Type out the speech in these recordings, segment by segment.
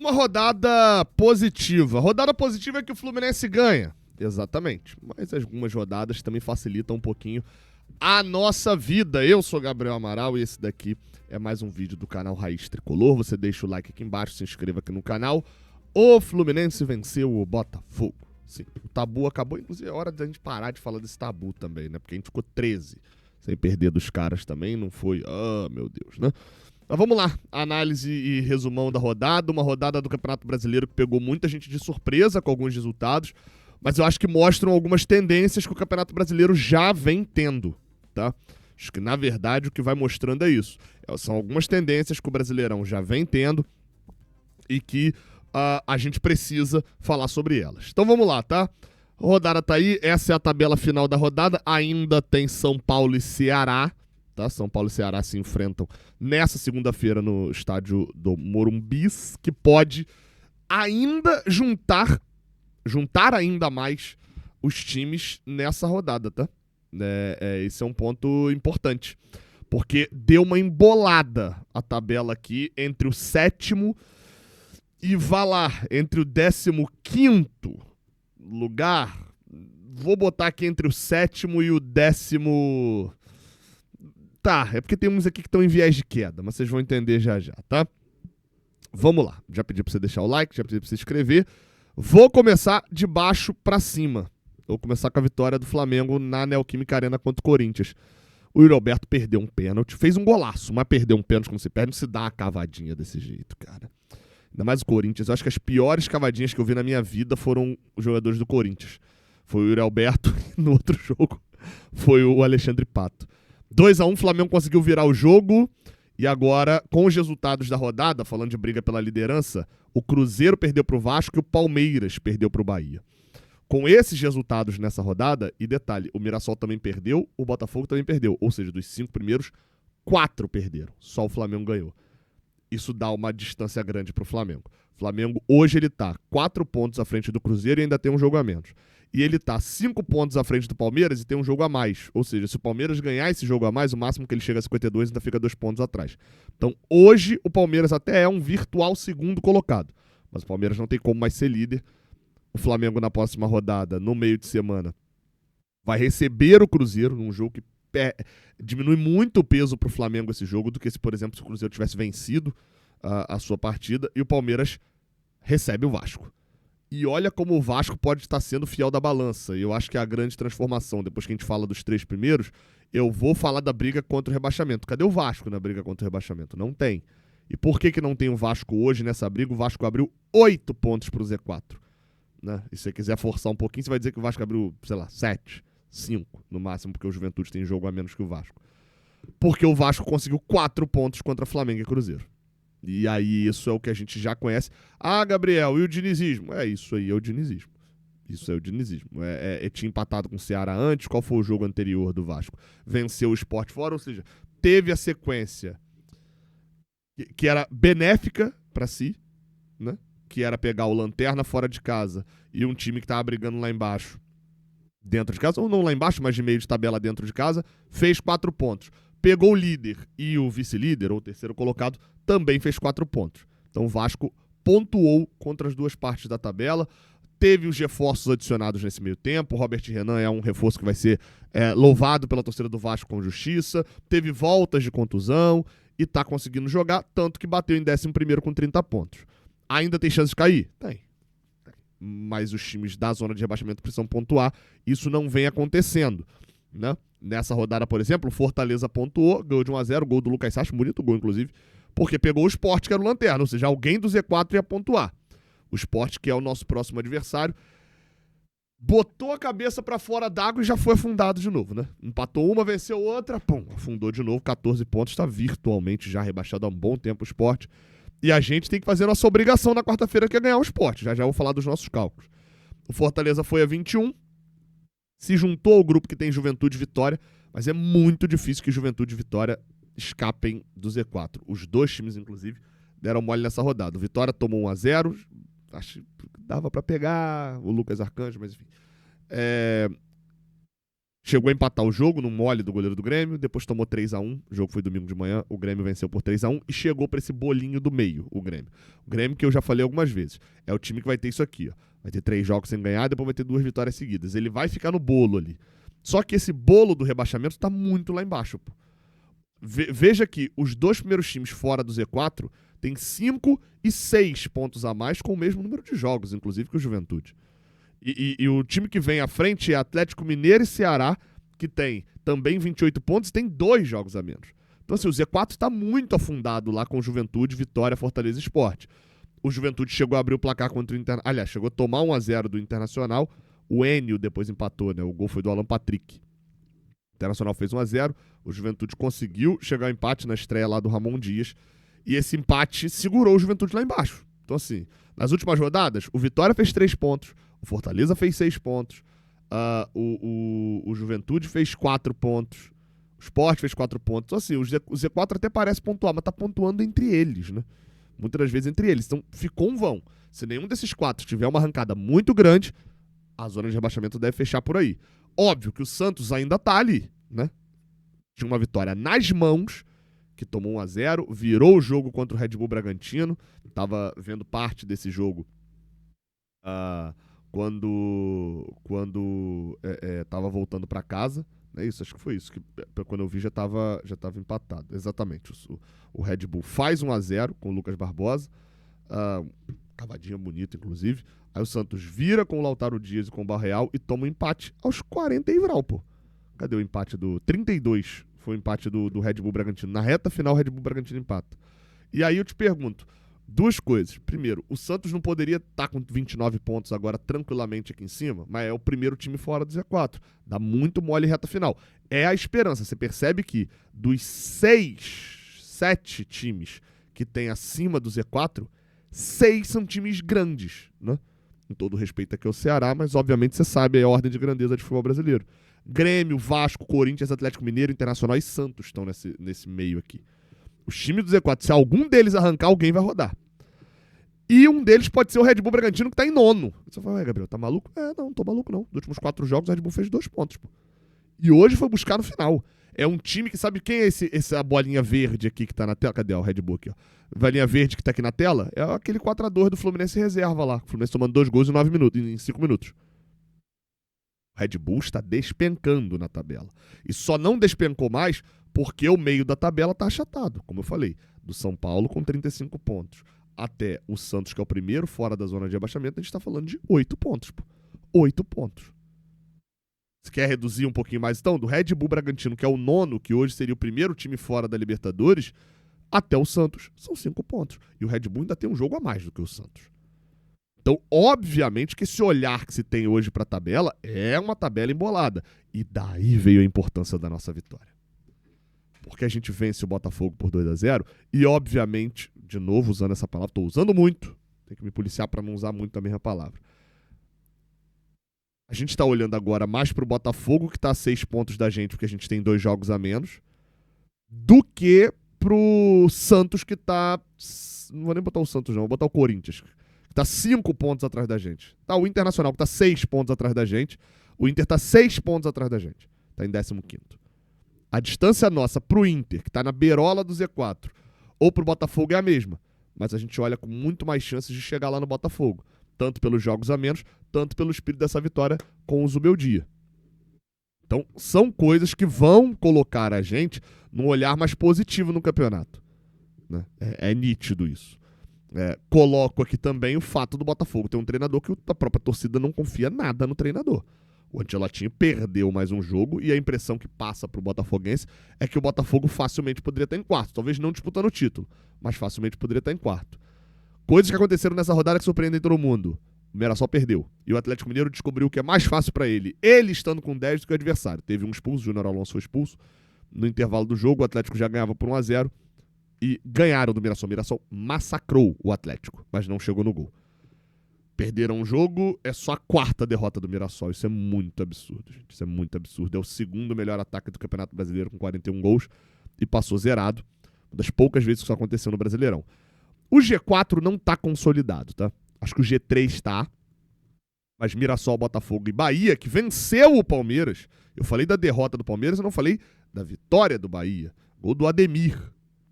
Uma rodada positiva. Rodada positiva é que o Fluminense ganha. Exatamente. Mas algumas rodadas também facilitam um pouquinho a nossa vida. Eu sou Gabriel Amaral e esse daqui é mais um vídeo do canal Raiz Tricolor. Você deixa o like aqui embaixo, se inscreva aqui no canal. O Fluminense venceu o Botafogo. Sim, o tabu acabou. Inclusive é hora da gente parar de falar desse tabu também, né? Porque a gente ficou 13 sem perder dos caras também. Não foi, meu Deus, né? Mas vamos lá, análise e resumão da rodada. Uma rodada do Campeonato Brasileiro que pegou muita gente de surpresa com alguns resultados, mas eu acho que mostram algumas tendências que o Campeonato Brasileiro já vem tendo, tá? Acho que, na verdade, o que vai mostrando é isso. São algumas tendências que o Brasileirão já vem tendo e que a gente precisa falar sobre elas. Então vamos lá, tá? A rodada tá aí, essa é a tabela final da rodada. Ainda tem São Paulo e Ceará, tá? São Paulo e Ceará se enfrentam nessa segunda-feira no estádio do Morumbis, que pode ainda juntar ainda mais os times nessa rodada, tá? Esse é um ponto importante, porque deu uma embolada a tabela aqui entre o sétimo e vá lá, entre o 15º lugar. Vou botar aqui entre o sétimo e o 10º. Tá, é porque tem uns aqui que estão em viés de queda, mas vocês vão entender já já, tá? Vamos lá. Já pedi pra você deixar o like, já pedi pra você se inscrever. Vou começar de baixo pra cima. Vou começar com a vitória do Flamengo na Neoquímica Arena contra o Corinthians. O Yuri Alberto perdeu um pênalti, fez um golaço, mas perdeu um pênalti como se perde, não se dá uma cavadinha desse jeito, cara. Ainda mais o Corinthians. Eu acho que as piores cavadinhas que eu vi na minha vida foram os jogadores do Corinthians. Foi o Yuri Alberto e no outro jogo foi o Alexandre Pato. 2-1, o Flamengo conseguiu virar o jogo. E agora, com os resultados da rodada, falando de briga pela liderança, o Cruzeiro perdeu pro Vasco e o Palmeiras perdeu pro Bahia. Com esses resultados nessa rodada, e detalhe, o Mirassol também perdeu, o Botafogo também perdeu. Ou seja, dos 5 primeiros, 4 perderam. Só o Flamengo ganhou. Isso dá uma distância grande pro Flamengo. O Flamengo, hoje, ele tá 4 pontos à frente do Cruzeiro e ainda tem um jogo a menos. E ele tá 5 pontos à frente do Palmeiras e tem um jogo a mais. Ou seja, se o Palmeiras ganhar esse jogo a mais, o máximo que ele chega a 52 ainda fica 2 pontos atrás. Então, hoje, o Palmeiras até é um virtual segundo colocado. Mas o Palmeiras não tem como mais ser líder. O Flamengo, na próxima rodada, no meio de semana, vai receber o Cruzeiro num jogo que diminui muito o peso pro Flamengo esse jogo do que se, por exemplo, se o Cruzeiro tivesse vencido a sua partida. E o Palmeiras recebe o Vasco. E olha como o Vasco pode estar sendo fiel da balança. E eu acho que é a grande transformação. Depois que a gente fala dos 3 primeiros, eu vou falar da briga contra o rebaixamento. Cadê o Vasco na briga contra o rebaixamento? Não tem. E por que não tem o Vasco hoje nessa briga? O Vasco abriu 8 pontos pro Z4. Né? E se você quiser forçar um pouquinho, você vai dizer que o Vasco abriu, sei lá, 7, 5 no máximo, porque o Juventude tem jogo a menos que o Vasco. Porque o Vasco conseguiu 4 pontos contra Flamengo e Cruzeiro. E aí isso é o que a gente já conhece. Ah, Gabriel, e o dinizismo? Isso aí é o dinizismo. Isso é o dinizismo. Tinha empatado com o Ceará antes. Qual foi o jogo anterior do Vasco? Venceu o Sport fora, ou seja, teve a sequência que era benéfica para si, né? Que era pegar o Lanterna fora de casa e um time que tava brigando lá embaixo dentro de casa, ou não lá embaixo, mas de meio de tabela dentro de casa, fez 4 pontos. Pegou o líder e o vice-líder, ou o terceiro colocado, também fez 4 pontos. Então o Vasco pontuou contra as duas partes da tabela, teve os reforços adicionados nesse meio tempo, o Robert Renan é um reforço que vai ser louvado pela torcida do Vasco com justiça, teve voltas de contusão e tá conseguindo jogar, tanto que bateu em 11º com 30 pontos. Ainda tem chance de cair? Tem. Mas os times da zona de rebaixamento precisam pontuar, isso não vem acontecendo, né? Nessa rodada, por exemplo, o Fortaleza pontuou, ganhou de 1-0, gol do Lucas Sacha, bonito gol, inclusive, porque pegou o Sport, que era o Lanterna, ou seja, alguém do Z4 ia pontuar. O Sport, que é o nosso próximo adversário, botou a cabeça pra fora d'água e já foi afundado de novo, né? Empatou uma, venceu outra, pum, afundou de novo, 14 pontos, está virtualmente já rebaixado há um bom tempo o Sport. E a gente tem que fazer a nossa obrigação na quarta-feira, que é ganhar o Sport. Já vou falar dos nossos cálculos. O Fortaleza foi a 21, se juntou ao grupo que tem Juventude e Vitória, mas é muito difícil que Juventude e Vitória escapem do Z4. Os dois times, inclusive, deram mole nessa rodada. O Vitória tomou 1-0, acho que dava pra pegar o Lucas Arcanjo, mas enfim. Chegou a empatar o jogo no mole do goleiro do Grêmio, depois tomou 3-1, o jogo foi domingo de manhã, o Grêmio venceu por 3-1 e chegou pra esse bolinho do meio, o Grêmio. O Grêmio que eu já falei algumas vezes, é o time que vai ter isso aqui, ó. Vai ter 3 jogos sem ganhar, depois vai ter 2 vitórias seguidas. Ele vai ficar no bolo ali. Só que esse bolo do rebaixamento tá muito lá embaixo, pô. Veja que os 2 primeiros times fora do Z4 têm 5 e 6 pontos a mais com o mesmo número de jogos, inclusive que o Juventude. E o time que vem à frente é Atlético Mineiro e Ceará, que tem também 28 pontos e tem 2 jogos a menos. Então, assim, o Z4 está muito afundado lá com Juventude, Vitória, Fortaleza e Sport. O Juventude chegou a abrir o placar contra o Internacional. Aliás, chegou a tomar 1-0 do Internacional. O Enio depois empatou, né? O gol foi do Alan Patrick. O Internacional fez 1-0. O Juventude conseguiu chegar ao empate na estreia lá do Ramon Dias. E esse empate segurou o Juventude lá embaixo. Então, assim, nas últimas rodadas, o Vitória fez 3 pontos. O Fortaleza fez 6 pontos. O Juventude fez 4 pontos. O Sport fez 4 pontos. Então, assim, o Z4 até parece pontuar, mas tá pontuando entre eles, né? Muitas das vezes entre eles. Então, ficou um vão. Se nenhum desses 4 tiver uma arrancada muito grande, a zona de rebaixamento deve fechar por aí. Óbvio que o Santos ainda tá ali, né? Tinha uma vitória nas mãos, que tomou 1-0, virou o jogo contra o Red Bull Bragantino. Tava vendo parte desse jogo quando tava voltando para casa, né? Isso, acho que foi isso, que quando eu vi já tava empatado, exatamente. O Red Bull faz 1-0 com o Lucas Barbosa, cavadinha bonita, inclusive. Aí o Santos vira com o Lautaro Dias e com o Barreal e toma um empate aos 40 e Vral, pô. Cadê o empate do 32? Foi o empate do Red Bull Bragantino. Na reta final, o Red Bull Bragantino empata. E aí eu te pergunto, 2 coisas. Primeiro, o Santos não poderia estar com 29 pontos agora tranquilamente aqui em cima, mas é o primeiro time fora do Z4. Dá muito mole reta final. É a esperança. Você percebe que dos 7 times que tem acima do Z4, 6 são times grandes, né? Com todo respeito aqui ao Ceará, mas obviamente você sabe a ordem de grandeza de futebol brasileiro. Grêmio, Vasco, Corinthians, Atlético Mineiro, Internacional e Santos estão nesse meio aqui. Os times do Z4, se algum deles arrancar, alguém vai rodar. E um deles pode ser o Red Bull Bragantino, que tá em 9º. Você fala, Gabriel, tá maluco? Não tô maluco não. Nos últimos 4 jogos, o Red Bull fez 2 pontos, pô. E hoje foi buscar no final. É um time que sabe quem é essa bolinha verde aqui que tá na tela? Cadê o Red Bull aqui, ó? A bolinha verde que tá aqui na tela é aquele 4-2 do Fluminense reserva lá. O Fluminense tomando 2 gols em 5 minutos. O Red Bull está despencando na tabela. E só não despencou mais porque o meio da tabela tá achatado, como eu falei. Do São Paulo com 35 pontos até o Santos, que é o primeiro fora da zona de rebaixamento, a gente tá falando de 8 pontos, pô. 8 pontos. Você quer reduzir um pouquinho mais, então? Do Red Bull Bragantino, que é o 9º, que hoje seria o primeiro time fora da Libertadores, até o Santos, são 5 pontos. E o Red Bull ainda tem um jogo a mais do que o Santos. Então, obviamente que esse olhar que se tem hoje para a tabela é uma tabela embolada. E daí veio a importância da nossa vitória. Porque a gente vence o Botafogo por 2-0 e, obviamente, de novo usando essa palavra, estou usando muito, tem que me policiar para não usar muito a mesma palavra. A gente está olhando agora mais para o Botafogo, que está a 6 pontos da gente, porque a gente tem 2 jogos a menos, do que pro Santos, que tá... Não vou nem botar o Santos, não. Vou botar o Corinthians, que tá 5 pontos atrás da gente. Tá o Internacional, que tá 6 pontos atrás da gente. O Inter tá 6 pontos atrás da gente. Tá em 15º. A distância nossa pro Inter, que tá na beirola do Z4, ou pro Botafogo é a mesma. Mas a gente olha com muito mais chances de chegar lá no Botafogo. Tanto pelos jogos a menos, tanto pelo espírito dessa vitória com o Zubeldia. Então, são coisas que vão colocar a gente num olhar mais positivo no campeonato. Né? É nítido isso. Coloco aqui também o fato do Botafogo ter um treinador que a própria torcida não confia nada no treinador. O Ancelotinho perdeu mais um jogo e a impressão que passa pro botafoguense é que o Botafogo facilmente poderia estar em quarto. Talvez não disputando o título, mas facilmente poderia estar em quarto. Coisas que aconteceram nessa rodada que surpreendem todo mundo. O Mirassol perdeu. E o Atlético Mineiro descobriu que é mais fácil para ele estando com 10 do que o adversário. Teve um expulso, o Júnior Alonso foi expulso. No intervalo do jogo, o Atlético já ganhava por 1-0 e ganharam do Mirassol. O Mirassol massacrou o Atlético, mas não chegou no gol. Perderam o jogo, é só a 4ª derrota do Mirassol. Isso é muito absurdo, gente. Isso é muito absurdo. É o 2º melhor ataque do Campeonato Brasileiro com 41 gols e passou zerado. Uma das poucas vezes que isso aconteceu no Brasileirão. O G4 não tá consolidado, tá? Acho que o G3 tá. Mas Mirassol, Botafogo e Bahia, que venceu o Palmeiras. Eu falei da derrota do Palmeiras, eu não falei da vitória do Bahia. Gol do Ademir,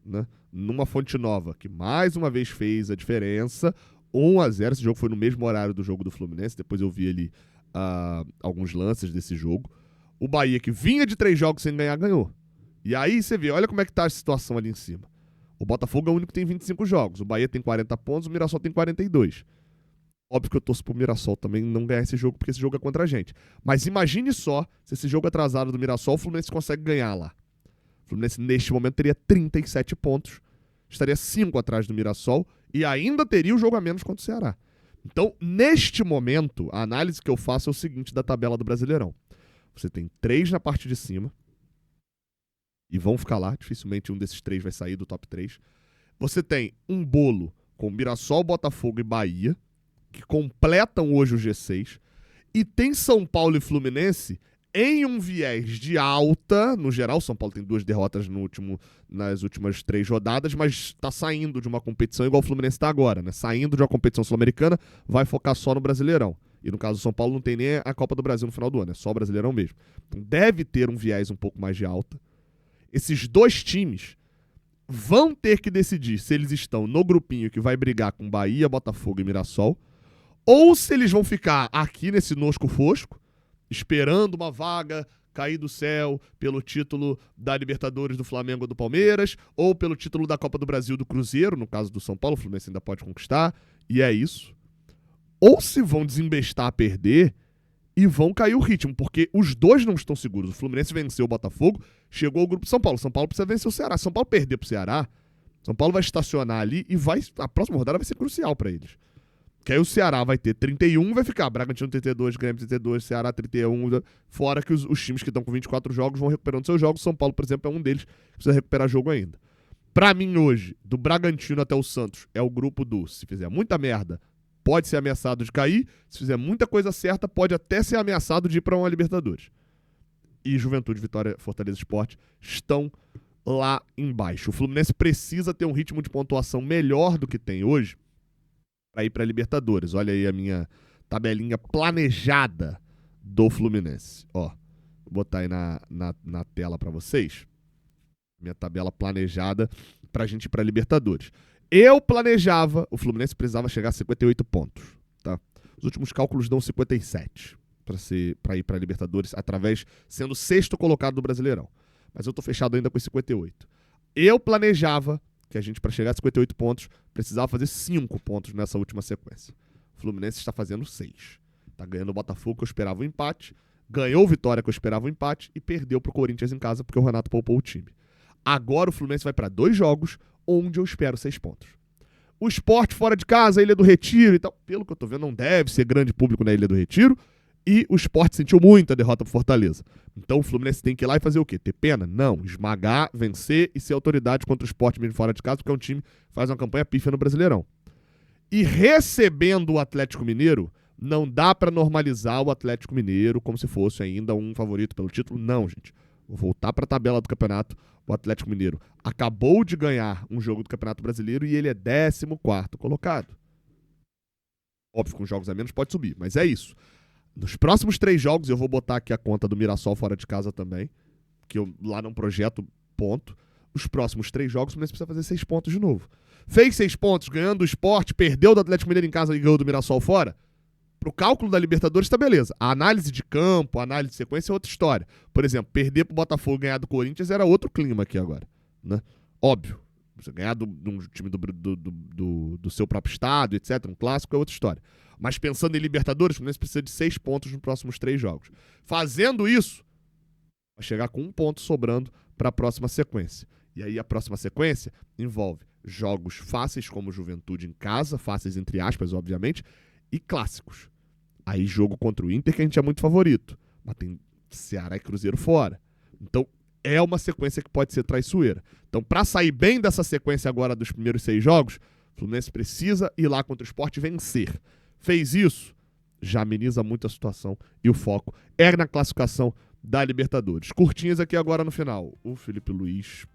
né? Numa Fonte Nova, que mais uma vez fez a diferença. 1-0, esse jogo foi no mesmo horário do jogo do Fluminense, depois eu vi ali alguns lances desse jogo. O Bahia, que vinha de 3 jogos sem ganhar, ganhou. E aí você vê, olha como é que tá a situação ali em cima. O Botafogo é o único que tem 25 jogos, o Bahia tem 40 pontos, o Mirassol tem 42. Óbvio que eu torço pro Mirassol também não ganhar esse jogo, porque esse jogo é contra a gente. Mas imagine só, se esse jogo atrasado do Mirassol, o Fluminense consegue ganhar lá. O Fluminense, neste momento, teria 37 pontos, estaria 5 atrás do Mirassol e ainda teria o jogo a menos contra o Ceará. Então, neste momento, a análise que eu faço é o seguinte da tabela do Brasileirão. Você tem 3 na parte de cima, e vão ficar lá, dificilmente um desses 3 vai sair do top 3. Você tem um bolo com Mirassol, Botafogo e Bahia, que completam hoje o G6, e tem São Paulo e Fluminense em um viés de alta. No geral, São Paulo tem 2 derrotas nas últimas 3 rodadas, mas está saindo de uma competição igual o Fluminense está agora, né? Saindo de uma competição sul-americana, vai focar só no Brasileirão. E no caso do São Paulo não tem nem a Copa do Brasil no final do ano, é só o Brasileirão mesmo. Então deve ter um viés um pouco mais de alta. Esses 2 times vão ter que decidir se eles estão no grupinho que vai brigar com Bahia, Botafogo e Mirassol, ou se eles vão ficar aqui nesse nosco fosco, esperando uma vaga cair do céu pelo título da Libertadores do Flamengo ou do Palmeiras, ou pelo título da Copa do Brasil do Cruzeiro, no caso do São Paulo, o Fluminense ainda pode conquistar, e é isso. Ou se vão desembestar a perder e vão cair o ritmo, porque os 2 não estão seguros. O Fluminense venceu o Botafogo, chegou ao grupo de São Paulo. São Paulo precisa vencer o Ceará. São Paulo perder pro Ceará, São Paulo vai estacionar ali e a próxima rodada vai ser crucial para eles. Que aí o Ceará vai ter 31, vai ficar Bragantino 32, Grêmio 32, Ceará 31, fora que os times que estão com 24 jogos vão recuperando seus jogos. São Paulo, por exemplo, é um deles que precisa recuperar jogo ainda. Pra mim hoje, do Bragantino até o Santos, é o grupo do se fizer muita merda, pode ser ameaçado de cair, se fizer muita coisa certa, pode até ser ameaçado de ir pra uma Libertadores. E Juventude, Vitória, Fortaleza Sport estão lá embaixo. O Fluminense precisa ter um ritmo de pontuação melhor do que tem hoje para ir para a Libertadores. Olha aí a minha tabelinha planejada do Fluminense. Ó, vou botar aí na tela para vocês. Minha tabela planejada para a gente ir para a Libertadores. Eu planejava, o Fluminense precisava chegar a 58 pontos. Tá? Os últimos cálculos dão 57 para ir para a Libertadores, sendo 6º colocado do Brasileirão. Mas eu tô fechado ainda com 58. Eu planejava que a gente, para chegar a 58 pontos, precisava fazer 5 pontos nessa última sequência. O Fluminense está fazendo 6. Tá ganhando o Botafogo, que eu esperava um empate, ganhou o Vitória, que eu esperava um empate, e perdeu pro Corinthians em casa, porque o Renato poupou o time. Agora o Fluminense vai para 2 jogos, onde eu espero 6 pontos. O Sport fora de casa, a Ilha do Retiro e tal, pelo que eu tô vendo, não deve ser grande público na Ilha do Retiro, e o Sport sentiu muito a derrota pro Fortaleza. Então o Fluminense tem que ir lá e fazer o quê? Ter pena? Não. Esmagar, vencer e ser autoridade contra o Sport mesmo fora de casa, porque é um time que faz uma campanha pífia no Brasileirão. E recebendo o Atlético Mineiro, não dá pra normalizar o Atlético Mineiro como se fosse ainda um favorito pelo título. Não, gente. Vou voltar pra tabela do campeonato. O Atlético Mineiro acabou de ganhar um jogo do Campeonato Brasileiro e ele é 14º colocado. Óbvio, com jogos a menos pode subir, mas é isso. Nos próximos 3 jogos, eu vou botar aqui a conta do Mirassol fora de casa também, que eu lá não projeto ponto. Os próximos 3 jogos, o Fluminense precisa fazer 6 pontos de novo. Fez 6 pontos, ganhando o Sport, perdeu do Atlético Mineiro em casa e ganhou do Mirassol fora. Pro cálculo da Libertadores tá beleza. A análise de campo, a análise de sequência é outra história. Por exemplo, perder pro Botafogo e ganhar do Corinthians era outro clima aqui agora, né? Óbvio. Você ganhar de um time do seu próprio estado, etc., um clássico é outra história. Mas pensando em Libertadores, o Fluminense precisa de 6 pontos nos próximos 3 jogos. Fazendo isso, vai chegar com 1 ponto sobrando para a próxima sequência. E aí a próxima sequência envolve jogos fáceis, como Juventude em casa, fáceis entre aspas, obviamente, e clássicos. Aí jogo contra o Inter, que a gente é muito favorito. Mas tem Ceará e Cruzeiro fora. Então é uma sequência que pode ser traiçoeira. Então, para sair bem dessa sequência agora dos primeiros 6 jogos, o Fluminense precisa ir lá contra o Sport e vencer. Fez isso, já ameniza muito a situação e o foco é na classificação da Libertadores. Curtinhas aqui agora no final. O Felipe Luiz.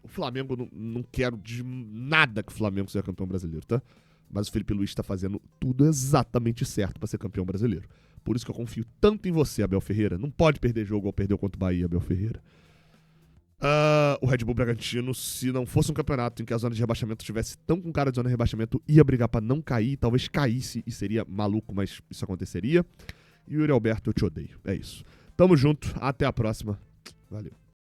O Flamengo, não quero de nada que o Flamengo seja campeão brasileiro, tá? Mas o Felipe Luiz tá fazendo tudo exatamente certo pra ser campeão brasileiro. Por isso que eu confio tanto em você, Abel Ferreira. Não pode perder jogo ou perder contra o Bahia, Abel Ferreira. O Red Bull Bragantino, se não fosse um campeonato em que a zona de rebaixamento tivesse tão com cara de zona de rebaixamento, ia brigar pra não cair, talvez caísse e seria maluco, mas isso aconteceria. E o Yuri Alberto, eu te odeio. É isso. Tamo junto, até a próxima. Valeu.